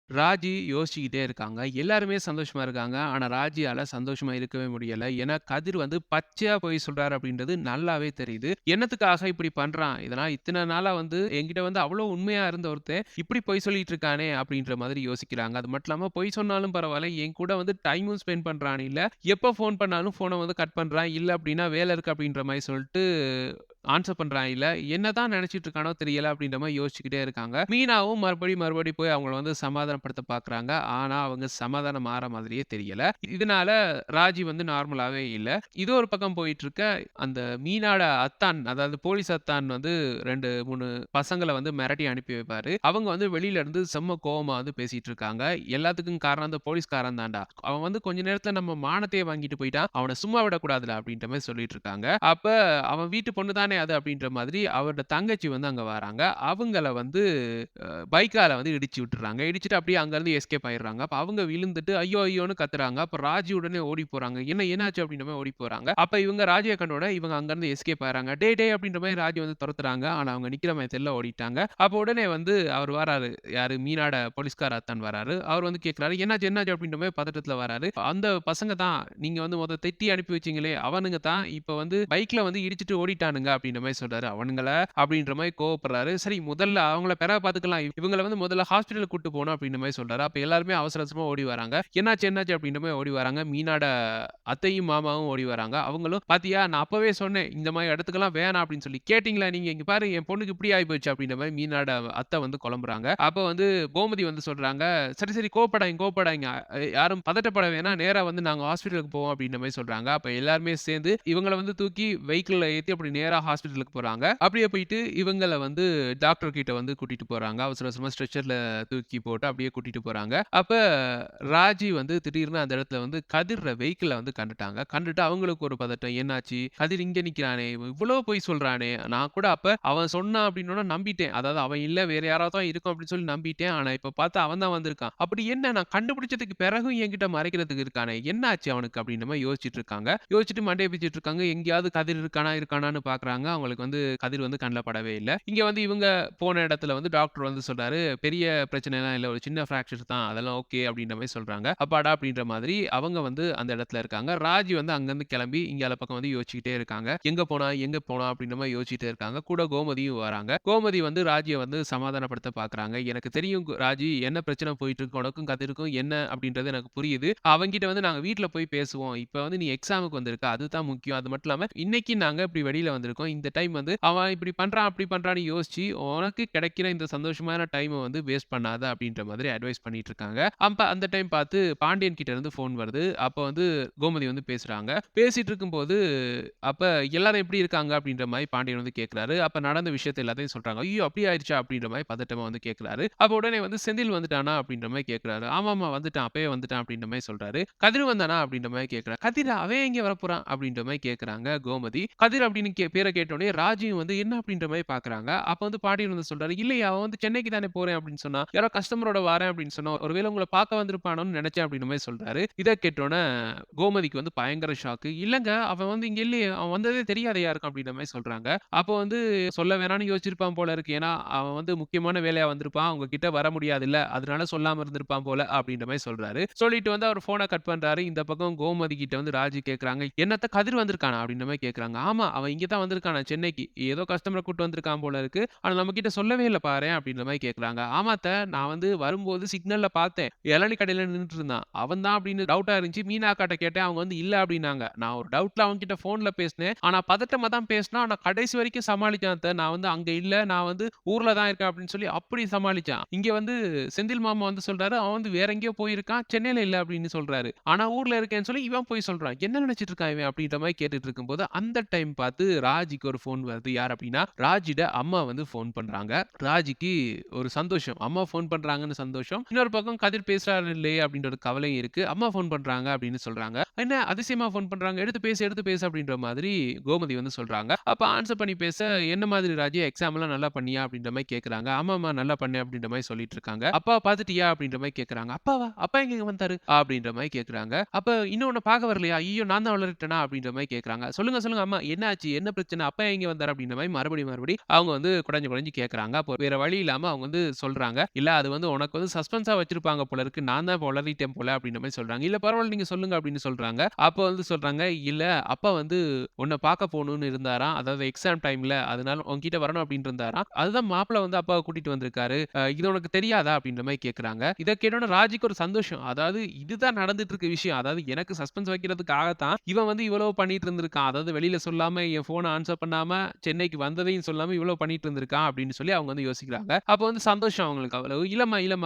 ராஜி யோசிச்சுக்கிட்டே இருக்காங்க. எல்லாருமே சந்தோஷமா இருக்காங்க. ஆனா ராஜியால சந்தோஷமா இருக்கவே முடியல. ஏன்னா கதிர் வந்து பச்சையா பொய் சொல்றாரு அப்படின்றது நல்லாவே தெரியுது. என்னத்துக்காக இப்படி பண்றான்? இதெல்லாம் இத்தன நாளா வந்து என்கிட்ட வந்து அவ்ளோ உண்மையா இருந்த ஒருத்தன், இப்படி பொய் சொல்லிட்டு இருக்கானே அப்படின்ற மாதிரி யோசிக்கிறாங்க. அது மட்டும் இல்லாம பொய் சொன்னாலும் பரவால்ல, என் கூட வந்து டைமும் ஸ்பெண்ட் பண்றான் இல்ல, எப்ப ஃபோன் பண்ணாலும் ஃபோன வந்து கட் பண்றான். இல்ல அப்படின்னா வேலை இருக்கு அப்படின்ற மாரி சொல்ட்டு ஆன்ஸர் பண்றான் இல்ல. என்னதான் நெனச்சுட்டு இருக்கானோ தெரியல அப்படின்ற மாரி யோசிச்சுக்கிட்டே இருக்காங்க. மீனாவும் மறுபடியும் போய் அவங்கள வந்து சமாதானப்படுத்த பார்க்குறாங்க. ஆனா அவங்க சமாதானம் ஆற மாதிரியே தெரியல. இதனால ராஜி வந்து நார்மலாவே இல்ல. இது ஒரு பக்கம் போயிட்டுருக்க, அந்த மீனாட அத்தான், அதாவது போலீஸ் அத்தான் வந்து 2, 3 பசங்கள வந்து மிரட்டி அனுப்பி வைப்பாரு. அவங்க வந்து வெளியில இருந்து செம்ம கோவமா வந்து பேசிட்டு இருக்காங்க. எல்லாத்துக்கும் காரணம் அந்த போலீஸ்காரன் தான்டா. அவன் வந்து கொஞ்ச நேரத்துல நம்ம மானத்தையே வாங்கிட்டு போயிட்டான். அவன சும்மா விடக்கூடாதுடா அப்படின்ற மாரி சொல்லிட்டு இருக்காங்க. அப்ப அவன் வீட்டு பொண்ணு தானே அது அப்படின்ற மாதிரி அவரோட தங்கச்சி வந்து அங்க வராங்க. அவங்கள வந்து பைக்கால வந்து இடிச்சு விட்டுர்றாங்க. இடிச்சுட்டு அப்படியே அங்கருந்து எஸ்கேப் ஆயிடுறாங்க. அப்ப அவங்க விழுந்துட்டு ஐயோ! ஐயோன்னு கத்துறாங்க. அப்ப ராஜி உடனே ஓடி போறாங்க. என்னாச்சு அப்படின்ற மாரி ஓடி போறாங்க. அப்ப இவங்க ராஜிய கண்டோனே இவங்க அங்கருந்து எஸ்கேப் ஆயிறாங்க. டேய் அப்படின்ற மாரி ராஜி வந்து தொரத்துறாங்க. ஆனா அவங்க நிக்கிற மாரி தெர்ல ஓடிட்டாங்க. அப்ப உடனே வந்து அவர் வராரு. யாரு மீனாட போலீஸ்கார அத்தான் வராரு. அவர் வந்து கேட்கிறாரு, என்னாச்சு அப்படின்ற மாரி பதட்டத்துல வராரு. அந்த பசங்க தான் நீங்க வந்து திட்டி அனுப்பி வச்சீங்களே, அவனுங்க தான் இப்ப வந்து பைக்ல வந்து இடிச்சுட்டு ஓடிட்டானுங்க அப்படின்ற மாரி சொல்றாரு. அவனுங்கள அப்படின்ற மாரி கோவப்படுறாரு. சரி முதல்ல அவங்கள பெறகு பாத்துக்கலாம். இவங்கள வந்து முதல்ல ஹாஸ்பிட்டலுக்கு கூட்டு போணும் அப்படின்ற மாரி சொல்றாரு. அப்ப எல்லாருமே அவசர அவசரமா ஓடி வராங்க. என்னாச்சு அப்படின்ற மாரி ஓடி வராங்க. மீனாட அத்தையும், மாமாவும் ஓடி வராங்க. அவங்களும் பாத்தியா நான் அப்பவே சொன்னேன். இந்த மாரி இடத்துக்கெல்லாம் வேணாம் அப்படின்னு சொல்லி. கேட்டீங்களா நீங்க? இங்க பாரு என் பொண்ணுக்கு இப்படி ஆயிப்போச்சு அப்படின்ற மாரி மீனாட அத்தை வந்து குழம்புறாங்க. அப்ப வந்து கோமதி வந்து சொல்றாங்க, சரி கோவப்படாதீங்க. யாரும் பதட்டப்பட வேணாம். நேரா வந்து நாங்க ஹாஸ்பிட்டலுக்கு போவோம் அப்படின்ற மாரி சொல்றாங்க. அப்ப எல்லாருமே சேர்ந்து இவங்கள வந்து தூக்கி வெஹிக்கிள்ல ஏத்தி அப்படி நேரா ஹாஸ்பிட்டலுக்கு போறாங்க. அப்படியே போயிட்டு இவங்கள வந்து டாக்டர் கிட்ட வந்து கூட்டிட்டு போறாங்க. அவசர அவசரமா ஸ்ட்ரெச்சர்ல தூக்கி போட்டு அப்படியே கூட்டிட்டு போறாங்க. அப்ப ராஜி வந்து திடீர்னு அந்த இடத்துல வந்து கதிர வெஹிக்கிள்ல வந்து கண்டுட்டாங்க. கண்டுட்டு அவங்களுக்கு ஒரு பதட்டம். என்னாச்சு? கதிர் இங்க நிக்கிறானே! இவன் இவ்ளோ பொய் சொல்றானே! நான் கூட அப்ப அவன் சொன்னான் அப்படின்னோன நம்பிட்டேன். அதாவது அவன் இல்ல வேற யாராவது தான் இருக்கும் அப்படின்னு சொல்லி நம்பிட்டேன். ஆனா இப்ப பார்த்தா அவன் தான் வந்திருக்கான். அப்படி என்ன நான் கண்டுபிடிச்சதுக்கு பிறகும் என்கிட்ட மறைக்கிறதுக்கு இருக்கானே! என்னாச்சு அவனுக்கு? அப்படின்ற மாரி யோசிச்சுட்டு இருக்காங்க. யோசிச்சுட்டு மண்டைய பிச்சுட்டு இருக்காங்க. எங்கேயாவது கதிர் இருக்கானான்னு பார்க்குறாங்க. அவங்களுக்கு வந்து கதிர் வந்து கண்ல படவே இல்ல. இங்க வந்து இவங்க போன இடத்துல வந்து டாக்டர் வந்து சொல்றாரு, "பெரிய பிரச்சனைலாம் இல்ல. ஒரு சின்ன ஃபிராக்சர் தான். அதெல்லாம் ஓகே." அப்படின்ற மாரி சொல்றாங்க. அப்பாடா! அப்படின்ற மாதிரி அவங்க வந்து அந்த இடத்துல இருக்காங்க. ராஜி வந்து அங்கருந்து கிளம்பி இங்கால பக்கம் வந்து யோசிச்சுக்கிட்டே இருக்காங்க. எங்க போனா அப்படின்ற மாரி யோசிச்சுட்டே இருக்காங்க. கூட கோமதியும் வராங்க. கோமதி வந்து ராஜிய வந்து சமாதானப்படுத்த பார்க்குறாங்க. "எனக்கு தெரியும் ராஜி என்ன பிரச்சனை போயிட்டு இருக்கு உனக்கும் கதிருக்கும் என்ன அப்படின்றது எனக்கு புரியுது. அவன்கிட்ட வந்து நாங்க வீட்ல போய் பேசுவோம். இப்ப வந்து நீ எக்ஸாமுக்கு வந்திருக்க. அதுதான் முக்கியம். அது மட்டும் இல்லாம இன்னைக்கு நாங்க இப்படி வெளியில வந்திருக்கோம். இந்த டைம் வந்து அவன் இப்படி பண்றான், அப்படி பண்றான்னு யோசிச்சு உனக்கு கிடைக்கிற இந்த சந்தோஷமான டைம வந்து வேஸ்ட் பண்ணாத அப்படின்ற மாதிரி அட்வைஸ் பண்ணிட்டு இருக்காங்க. அப்ப அந்த டைம் பார்த்து பாண்டியன் கிட்ட இருந்து ஃபோன் வருது. அப்ப வந்து கோமதி வந்து பேசுறாங்க. பேசிட்டு இருக்கும்போது அப்ப எல்லாரும் எப்படி இருக்காங்க அப்படின்ற மாரி பாண்டியன் வந்து கேட்கிறாரு. அப்ப நடந்த விஷயத்த எல்லாத்தையும் சொல்றாங்க. ஐயோ! அப்படி ஆயிருச்சா? அப்படின்ற மாரி பதட்டமா வந்து கேட்கிறாரு. அப்ப உடனே வந்து செந்தில் வந்துட்டானா? அப்படின்ற மாரி கேட்கிறாரு. ஆமாமா வந்துட்டான். அப்பவே வந்துட்டான் அப்படின்ற மாரி சொல்றாரு. கதிர் வந்தானா? அப்படின்ற மாரி கேட்கிறார். கதிரா? அவன் எங்க வரப்போறான்? அப்படின்ற மாரி கேட்கறாங்க கோமதி. கதிர் அப்படின்னு பேர கேட்டோனே ராஜியும் வந்து என்ன அப்படின்ற மாரி பார்க்குறாங்க. அப்ப வந்து பாண்டியன் வந்து சொல்றாரு, இல்லையே அவன் வந்து சென்னைக்கு தானே போறேன் அப்படின்னு சொன்னான். யாரோ கஸ்டமரோட வாரேன் அப்படின்னு சொன்னான். ஒருவேளை உங்கள பார்க்க வந்திருப்பானோன்னு நெனச்சேன் அப்படின்ற மாரி சொல்றாரு. இத கேட்டோனே கோமதிக்கு வந்து பயங்கர ஷாக்கு. இல்லங்க அவன் வந்து இங்க இல்லையே. அவன் வந்ததே தெரியாதே யாருக்கும் அப்படின்ற மாரி சொல்றாங்க. அப்போ வந்து சொல்ல வேணாம்னு யோசிச்சிருப்பான் போல இருக்கு. ஏன்னா அவன் வந்து முக்கியமான வேலையா வந்திருப்பான். உங்க கிட்ட வர முடியாதுல்ல. அதனால சொல்லாம இருந்திருப்பான் போல அப்படின்ற மாரி சொல்றாரு. சொல்லிட்டு வந்து அவர் ஃபோன கட் பண்றாரு. இந்த பக்கம் கோமதி கிட்ட வந்து ராஜி கேட்கறாங்க. என்னத்த கதிர் வந்திருக்கானா? அப்படின்ற மாரி கேட்கறாங்க. ஆமா அவன் இங்க தான் வந்திருக்கானா சென்னைக்கு. ஏதோ கஸ்டமர கூட்டு வந்திருக்கான் போல இருக்கு. ஆனா நம்மகிட்ட சொல்லவே இல்ல பாரேன் அப்படின்ற மாரி கேட்கறாங்க. ஆமா அத்த நான் வந்து வரும்போது சிக்னல்ல பார்த்தேன். இளநீ கடையில நின்னுட்டு இருந்தான். அவன் தான் அப்படின்னு டவுட்டா இருந்துச்சு. மீனா அக்காட்ட கேட்டேன். அவங்க வந்து இல்ல அப்படின்னாங்க. நான் ஒரு டவுட்ல அவன்கிட்ட ஃபோன்ல பேசினேன். ஆனா பதட்டமா தான் பேசினான். ஆனா கடைசி வரைக்கும் சமாளிச்சான் அத்த. நான் வந்து அங்க இல்ல. நான் வந்து ஊர்ல தான் இருக்கேன் அப்படின்னு சொல்லி அப்படி சமாளிச்சான். இங்க வந்து செந்தில் மாமா வந்து சொல்றாரு, அவன் வந்து வேற எங்கேயோ போயிருக்கான். சென்னையில இல்ல அப்படின்னு சொல்றாரு. ஆனா ஊர்ல இருக்கேன்னு சொல்லி இவன் போய் சொல்றான். என்ன நினைச்சிட்டு இருக்கான் இவன் அப்படின்ற மாரி கேட்டுட்டு இருக்கும்போது, அந்த டைம் பார்த்து ராஜிக்கு ஒரு ஃபோன் வருது. யார் அப்படின்னா, ராஜிட அம்மா வந்து ஃபோன் பண்றாங்க. ராஜிக்கு ஒரு சந்தோஷம். அம்மா ஃபோன் பண்றாங்கன்னு சந்தோஷம். இன்னொரு பக்கம் கதிர் பேசுறாரு இல்லையே அப்படின்ற ஒரு கவலையும் இருக்கு. அம்மா ஃபோன் பண்றாங்க அப்படின்னு சொல்றாங்க. என்ன அதிசயமா ஃபோன் பண்றாங்க. எடுத்து பேசு அப்படின்ற மாதிரி கோமதி வந்து சொல்றாங்க. அப்ப ஆன்சர் பண்ணி பேச, என்ன மாதிரி ராஜி எக்ஸாம்லாம் நல்லா பண்ணியா? அப்படின்ற மாரி கேட்கறாங்க. ஆமாம்மா நல்லா பண்ணேன் அப்படின்ற மாரி சொல்லிட்டு இருக்காங்க. அப்பாவ பார்த்துட்டியா? அப்படின்ற மாரி கேட்கறாங்க. அப்பாவா? அப்பா எங்கங்க வந்தாரு? அப்படின்ற மாரி கேட்கறாங்க. அப்ப இன்னும் உன்ன பார்க்க வரலையா? ஐய்யயோ! நான் தான் வளரிட்டனா? அப்படின்ற மாரி கேட்கறாங்க. சொல்லுங்க அம்மா என்ன ஆச்சு? என்ன பிரச்சனை? என்ன அப்பா எங்க வந்தாரு அப்படின்ற மாதிரி மறுபடியும் அவங்க வந்து குடஞ்சு குடஞ்சு கேட்கறாங்க. அப்போ வேற வழி இல்லாம அவங்க வந்து சொல்றாங்க. இல்ல அது வந்து உனக்கு வந்து சஸ்பென்ஸா வச்சிருப்பாங்க போல இருக்கு. நான் தான் உளறிட்டேன் போல அப்படின்ற மாதிரி சொல்றாங்க. இல்ல பரவாயில்ல நீங்க சொல்லுங்க அப்படின்னு சொல்றாங்க. அப்போ வந்து சொல்றாங்க, இல்ல அப்பா வந்து உன்ன பார்க்க போணும்னு இருந்தாராம். அதாவது எக்ஸாம் டைம்ல அதனால உன்கிட்ட வரணும் அப்படின்னு இருந்தாராம். அதுதான் மாப்பிள வந்து அப்பாவ கூட்டிட்டு வந்திருக்காரு. இது உனக்கு தெரியாதா? அப்படின்ற மாரி கேட்கறாங்க. இத கேட்டோனே ராஜிக்கு ஒரு சந்தோஷம். அதாவது இதுதான் நடந்துட்டு இருக்க விஷயம். அதாவது எனக்கு சஸ்பென்ஸ் வைக்கிறதுக்காக தான் இவன் வந்து இவ்வளவு பண்ணிட்டு இருந்திருக்கான். அதாவது வெளியில சொல்லாம என் ஃபோன ஆன்ஸர் பண்ணாம சென்னைக்கு வந்ததையும் சொல்லாம இவ்வளவு பண்ணிட்டு இருந்திருக்கான் அப்படின்னு சொல்லி அவங்க வந்து யோசிக்கிறாங்க. அப்ப வந்து சந்தோஷம் அவங்களுக்கு அவ்வளவு. இல்லம்மா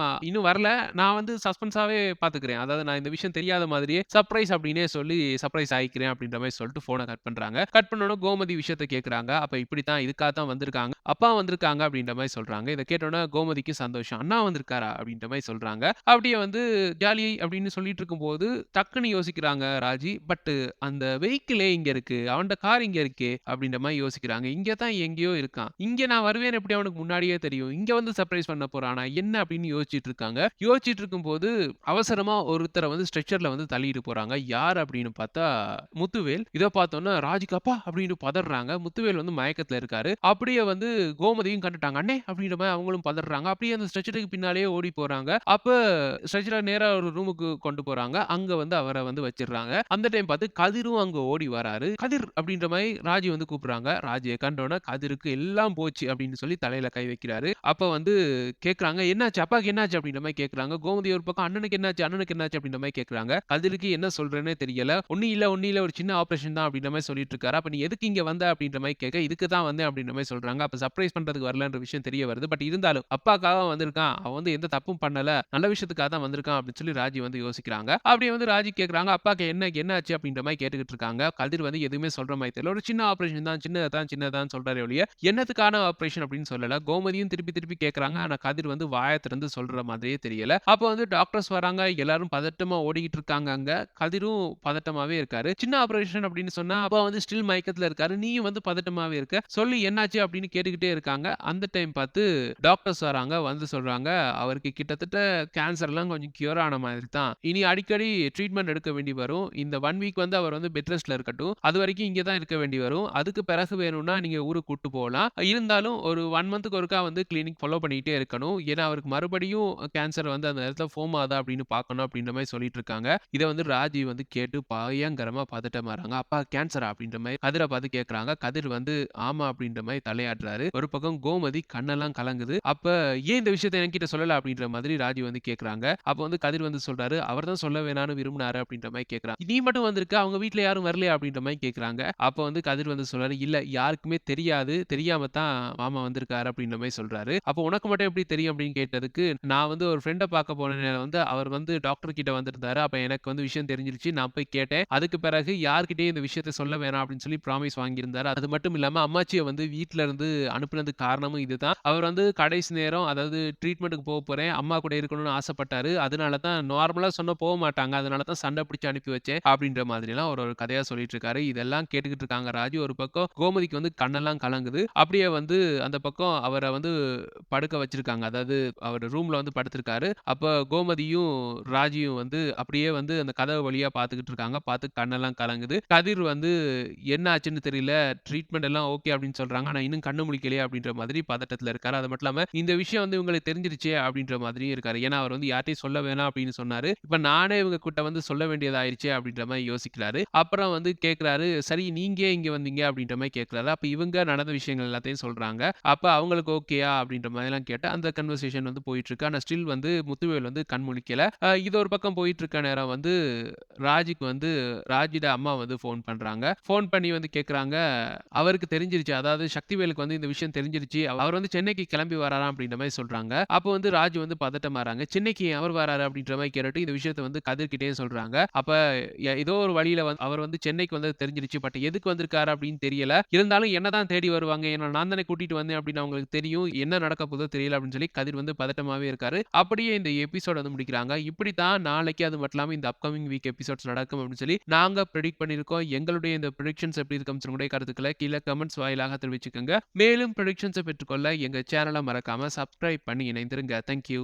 இன்னும் வரல. நான் வந்து சஸ்பென்ஸாவே பார்த்துக்கிறேன். அதாவது நான் இந்த விஷயம் தெரியாத மாதிரியே சர்ப்ரைஸ் அப்படின்னே சொல்லி சர்ப்ரைஸ் ஆயிக்கிறேன் அப்படின்ற மாரி சொல்லிட்டு ஃபோன கட் பண்றாங்க. கட் பண்ணோனே கோமதி விஷயத்த கேட்கறாங்க. அப்ப இப்படித்தான் இதுக்காக தான் வந்திருக்காங்க. அப்பா வந்திருக்காங்க அப்படின்ற மாரி சொல்றாங்க. இத கேட்டோனே கோமதிக்கு சந்தோஷம். அண்ணா வந்திருக்காரா? அப்படின்ற மாரி சொல்றாங்க. அப்படியே வந்து ஜாலி அப்படின்னு சொல்லிட்டு இருக்கும்போது, டக்குன்னு யோசிக்கிறாங்க ராஜி. அந்த வெஹிக்கிளே இங்க இருக்கு. அவன்ட கார் இங்க இருக்கே அப்படின்ற மாரி யோசிக்கிறாங்க. இங்க தான் எங்கேயோ இருக்கான். இங்க நான் வருவேன்னு எப்படி அவனுக்கு முன்னாடியே தெரியும்? இங்க வந்து சர்ப்ரைஸ் பண்ண போறானா? என்ன அப்படின்னு யோசிச்சுட்டு இருக்காங்க. யோசிச்சுட்டு இருக்கும்போது, அவசரமா ஒருத்தர வந்து ஸ்ட்ரெச்சர்ல வந்து தள்ளிட்டு போறாங்க. யார் அப்படின்னு பார்த்தா முத்துவேல். இத பார்த்தோனே ராஜிக்கு அப்பா அப்படின்னு பதர்றாங்க. முத்துவேல் வந்து மயக்கத்துல இருக்காரு. அப்படியே வந்து கோமதியும் கண்டுட்டாங்க. அண்ணே அப்படின்ற மாரி அவங்களும் பதர்றாங்க. அப்படியே அந்த ஸ்ட்ரெச்சருக்கு பின்னாலேயே ஓடி போறாங்க. அப்ப ஸ்ட்ரெச்சர நேரா ஒரு ரூமுக்கு கொண்டு போறாங்க. அங்க வந்து அவர வந்து வச்சிடுறாங்க. அந்த டைம் பார்த்து கதிரும் அங்க ஓடி வராரு. கதிர் அப்படின்ற மாரி ராஜி வந்து கூப்பிடுறாங்க. ராஜிய கண்டோனே கதிருக்கு எல்லாம் போச்சு அப்படின்னு சொல்லி தலையில கை வைக்கிறாரு. அப்ப வந்து கேட்கறாங்க, "என்னாச்சு? அப்பாக்கு என்னாச்சு?" அப்படின்ற மாரி கேட்கறாங்க. கோமதி ஒரு பக்கம், "அண்ணனுக்கு என்னாச்சு? அண்ணனுக்கு என்னாச்சு?" அப்படின்ற மாரி கேட்கறாங்க. கதிருக்கு என்ன சொல்றதுன்னே தெரியல. ஒண்ணும் இல்ல ஒரு சின்ன ஆப்பரேஷன் தான் அப்படின்ற மாரி சொல்லிட்டு இருக்காரு. அப்ப நீ எதுக்கு இங்க வந்த அப்படின்ற மாரி கேட்க, இதுக்கு தான் வந்தேன் அப்படின்ற மாரி சொல்றாங்க. அப்ப சர்ப்ரைஸ் பண்றதுக்கு வரலன்ற விஷயம் தெரிய வருது. இருந்தாலும் அப்பாக்காக வந்திருக்கான். அவன் வந்து எந்த தப்பும் பண்ணல. நல்ல விஷயத்துக்காக தான் வந்திருக்கான் அப்படின்னு சொல்லி ராஜி வந்து யோசிக்கிறாங்க. அப்படியே வந்து ராஜி கேட்கறாங்க, அப்பாக்கு என்ன ஆச்சு அப்படின்ற மாரி கேட்டுக்கிட்டு இருக்காங்க. கதிர் வந்து எதுவுமே சொல்ற மாரி தெரியல. ஒரு சின்ன ஆப்பரேஷன் தான், சின்னதுதான் சொல்றாரே ஒழிய, என்னத்துக்கான ஆப்பரேஷன் அப்படின்னு சொல்லல. கோமதியும் திருப்பி திருப்பி கேட்கறாங்க. ஆனா கதிர் வந்து வாய திறந்து சொல்ற மாதிரியே தெரியல. அப்ப வந்து டாக்டர்ஸ் வராங்க. எல்லாரும் பதட்டமா ஓடிக்கிட்டு இருக்காங்க அங்க. கதிரும் பதட்டமாவே இருக்காரு. சின்ன ஆப்பரேஷன் அப்படின்னு சொன்னா, அப்பா வந்து ஸ்டில் மயக்கத்துல இருக்காரு. நீயும் வந்து பதட்டமாவே இருக்க. சொல்லு என்னாச்சு அப்படின்னு கேட்டுக்கிட்டே இருக்காங்க. அந்த டைம் பார்த்து டாக்டர்ஸ் வராங்க. வந்து சொல்றாங்க, அவருக்கு கிட்டத்தட்ட கேன்சர்லாம் கொஞ்சம் கியூர் ஆன மாதிரி தான். இனி அடிக்கடி ட்ரீட்மெண்ட் எடுக்க வேண்டி வரும். இந்த 1 வீக் வந்து அவர் வந்து பெட் ரெஸ்ட்ல இருக்கட்டும். அதுவரைக்கும் இங்க தான் இருக்க வேண்டி வரும். அதுக்கு பிறகு வேணும்னா நீங்க ஊருக்கு கூட்டு போலாம். இருந்தாலும் ஒரு 1 மந்த்க்கு ஒருக்கா வந்து கிளினிக் ஃபாலோ பண்ணிக்கிட்டே இருக்கணும். ஏன்னா அவருக்கு மறுபடியும் கேன்சர் வந்து அந்த இடத்துல ஃபார்ம் ஆகுதா அப்படின்னு பார்க்கணும் அப்படின்ற மாரி சொல்லிட்டு இருக்காங்க. இத வந்து ராஜி வந்து கேட்டு பயங்கரமா பதட்டமாறாங்க. அப்பா கேன்சரா அப்படின்ற மாரி கதிர பார்த்து கேட்கறாங்க. கதிர் வந்து ஆமா அப்படின்ற மாரி தலையாட்டுறாரு. ஒரு பக்கம் கோமதி கண்ணெல்லாம் கலங்குது. அப்ப ஏன் இந்த விஷயத்த என்கிட்ட சொல்லல அப்படின்ற மாதிரி ராஜி வந்து கேட்கறாங்க. அப்ப வந்து கதிர் வந்து சொல்றாரு, அவர் தான் சொல்ல வேணான்னு விரும்பினாரு அப்படின்ற மாரி கேட்கறாங்க. நீ மட்டும் வந்திருக்க, அவங்க வீட்ல யாரும் வரலையா அப்படின்ற மாரி கேட்கறாங்க. அப்ப வந்து கதிர் வந்து சொல்றாரு, இல்ல யாருக்குமே தெரியாது. தெரியாம தான் மாமா வந்திருக்காரு அப்படின்ற மாரி சொல்றாரு. அப்ப உனக்கு மட்டும் எப்படி தெரியும் அப்படின்னு கேட்டதுக்கு, நான் வந்து ஒரு ஃப்ரெண்ட பார்க்க போன நேரம் வந்து அவர் வந்து டாக்டர் கிட்ட வந்திருந்தாரு. அப்ப எனக்கு வந்து விஷயம் தெரிஞ்சிருச்சு. நான் போய் கேட்டேன். அதுக்கு பிறகு யார்கிட்டயும் இந்த விஷயத்த சொல்ல வேணாம் அப்படின்னு சொல்லி ப்ராமிஸ் வாங்கியிருந்தாரு. அது மட்டும் இல்லாம அம்மாச்சிய வந்து வீட்ல இருந்து அனுப்புனதுக்கு காரணமும் இதுதான். அவர் வந்து கடைசி நேரம் அதாவது ட்ரீட்மென்ட்க்கு போறேன். அம்மா கூட இருக்கணும்னு ஆசைப்பட்டாரு. அதனால தான் நார்மலா சொன்னா போக மாட்டாங்க. அதனால தான் சண்டை பிடிச்சு அனுப்பி வச்சேன். அப்படின்ற மாதிரிலாம் ஒரு ஒரு கதையா சொல்லிட்டு இருக்காரு. இதெல்லாம் கேட்டுக்கிட்டு இருக்காங்க ராஜி. ஒரு பக்கம் கோமதிக்கு வந்து கண்ணெல்லாம் கலங்குது. அப்படியே வந்து அந்த பக்கம் அவர வந்து படுக்க வச்சிருக்காங்க. அதாவது அவர் ரூம்ல வந்து படுத்திருக்காரு. அப்ப கோமதியும், ராஜியும் வந்து அப்படியே வந்து அந்த கதவு வழியா பார்த்துக்கிட்டு இருக்காங்க. பார்த்து கண்ணெல்லாம் கலங்குது. கதிர் வந்து என்ன ஆச்சுன்னு தெரியல. ட்ரீட்மெண்ட் எல்லாம் ஓகே அப்படின்னு சொல்றாங்க. ஆனா இன்னும் கண்ணு முழிக்கலையே அப்படின்ற மாதிரி பதட்டத்துல இருக்காரு. அது மட்டும் இல்லாம இந்த விஷயம் வந்து இவங்களுக்கு தெரிஞ்சிருச்சே அப்படின்ற மாதிரியும் இருக்காரு. ஏன்னா அவர் வந்து யார்ட்டயும் சொல்ல வேணாம் அப்படின்னு சொன்னாரு. இப்ப நானே இவங்க கிட்ட வந்து சொல்ல வேண்டியதாயிருச்சே அப்படின்ற மாரி யோசிக்கிறாரு. அப்புறம் வந்து கேட்கிறாரு, சரி நீங்க ஏன் இங்க வந்தீங்க அப்படின்ற மாரி கேட்கிறாரு. அப்ப இவங்க நடந்த விஷயங்கள் எல்லாத்தையும் சொல்றாங்க. அப்ப அவங்களுக்கு ஓகேயா அப்படின்ற மாதிரிலாம் கேட்டு அந்த கன்வர்சேஷன் வந்து போயிட்டு இருக்கு. ஆனா ஸ்டில் வந்து முத்துவேல் வந்து கண் முழிக்கல. இது ஒரு பக்கம் போயிட்டு இருக்க நேரம் வந்து ராஜிக்கு வந்து ராஜியோட அம்மா வந்து ஃபோன் பண்றாங்க. ஃபோன் பண்ணி வந்து கேட்கறாங்க, அவருக்கு தெரிஞ்சிருச்சு. அதாவது சக்திவேலுக்கு வந்து இந்த விஷயம் தெரிஞ்சிருச்சு. அவர் வந்து சென்னைக்கு கிளம்பி வராராம் அப்படின்ற மாரி சொல்றாங்க. அப்போ வந்து ராஜி வந்து பதட்டமாறாங்க. சென்னைக்கு ஏன் அவர் வராரு அப்படின்ற மாரி கேட்டுட்டு இந்த விஷயத்த வந்து கதிர்கிட்டயும் சொல்றாங்க. அப்ப ஏதோ ஒரு வழியில வந்து அவர் வந்து சென்னைக்கு வந்தது தெரிஞ்சிருச்சு. எதுக்கு வந்திருக்காரு அப்படின்னு தெரியல. இருந்தாலும் என்ன தான் தேடி வருவாங்க. ஏன்னா நான் தானே கூட்டிட்டு வந்தேன் அப்படின்னு அவங்களுக்கு தெரியும். என்ன நடக்க போதோ தெரியல அப்படின்னு சொல்லி கதிர் வந்து பதட்டமாவே இருக்காரு. அப்படியே இந்த எபிசோட் வந்து முடிக்கிறாங்க. இப்படித்தான் நாளைக்கு அது மட்டும் இல்லாம இந்த அப்கமிங் வீக் எபிசோட்ஸ் நடக்கும் அப்படின்னு சொல்லி நாங்க பிரெடிக்ட் பண்ணியிருக்கோம். எங்களுடைய இந்த பிரெடிக்ஷன்ஸ் எப்படி இருக்கு உங்களுடைய கருத்துக்களை கீழே கமெண்ட்ஸ் வாயிலாக தெரிவிச்சுக்கோங்க. மேலும் பிரெடிக்ஷன்ஸை பெற்றுக்கொள்ள எங்க சேனலை மறக்காம சப்ஸ்கிரைப் பண்ணி இணைந்திருங்க. Thank you.